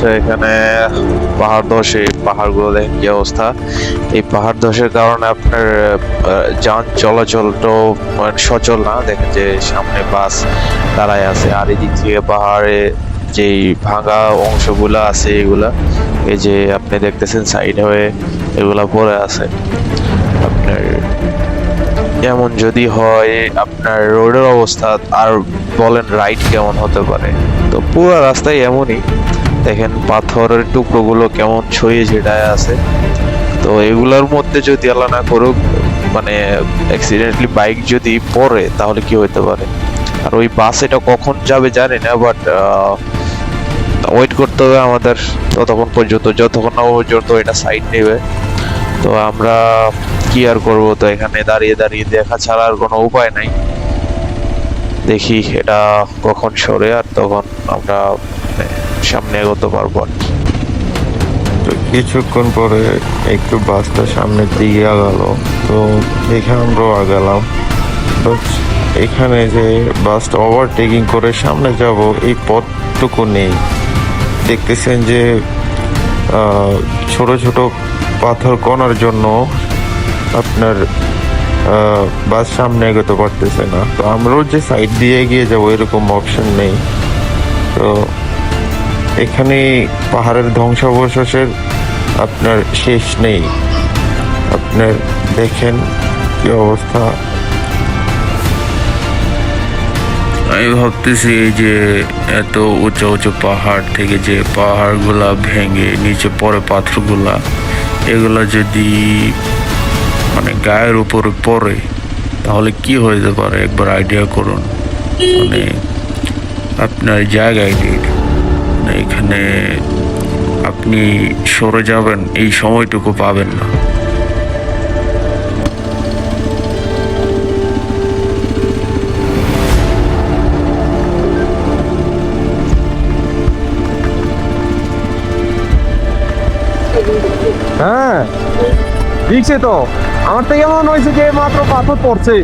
হচ্ছে এখানে পাহাড় ধস, এই পাহাড়গুলো দেখেন কি অবস্থা। এই পাহাড় ধসের কারণে আপনার যান চলাচলটাও মানে সচল না। দেখেন যে সামনে বাস দাঁড়ায় আছে, আর এদিক থেকে পাহাড়ে যেই ভাঙা অংশগুলা আছে এগুলা এই যে আপনি দেখতেছেন সাইড হয়ে এগুলা পড়ে আছে। আপনার এমন যদি হয় আপনার রোডের অবস্থা আর বলেন রাইড কেমন হতে পারে। তো পুরো রাস্তায় এমনই, দেখেন পাথরের টুকরোগুলো কেমন ছড়িয়ে ছিটায় আছে। তো এগুলোর মধ্যে যদি আল্লাহ না করুক মানে অ্যাক্সিডেন্টলি বাইক যদি পড়ে তাহলে কি হতে পারে। আর ওই বাস এটা কখন যাবে জানি না, বাট ওয়েট করতে হবে আমাদের ততক্ষণ পর্যন্ত, যতক্ষণ না পর্যন্ত এটা সাইড নেবে। তো আমরা কি আর করবো, তো এখানে দাঁড়িয়ে দাঁড়িয়ে দেখা ছাড়া আর কোনো উপায় নাই। দেখি এটা কখন সরে, আর তখন আমরা মানে সামনে এগোতে পারবো আর কি। তো কিছুক্ষণ পরে একটু বাসটা সামনের দিকে আগালো, তো এখানে আমরাও আগালাম। তো এখানে যে বাসটা ওভারটেকিং করে সামনে যাব এই পথটুকু নেই। দেখতেছেন যে ছোট ছোট পাথর কণার জন্য আপনার বাস সামনে এগোতে পারতেছে না। তো আমরাও যে সাইড দিয়ে এগিয়ে যাবো এরকম অপশন নেই। তো এখানে পাহাড়ের ধ্বংসাবশেষের আপনার শেষ নেই। আপনার দেখেন কি অবস্থা। আমি ভাবতেছি এই যে এত উঁচু উঁচু পাহাড় থেকে যে পাহাড়গুলা ভেঙে নিচে পড়ে পাথরগুলা, এগুলা যদি মানে গায়ের উপরে পড়ে তাহলে কি হতে পারে একবার আইডিয়া করুন। মানে আপনার জায়গায় নেই, মানে এখানে আপনি সরে যাবেন এই সময়টুকু পাবেন না। হ্যাঁ, ঠিকছে তো। আমার তো এমন হয়েছে যে মাত্র পাথর পড়ছে।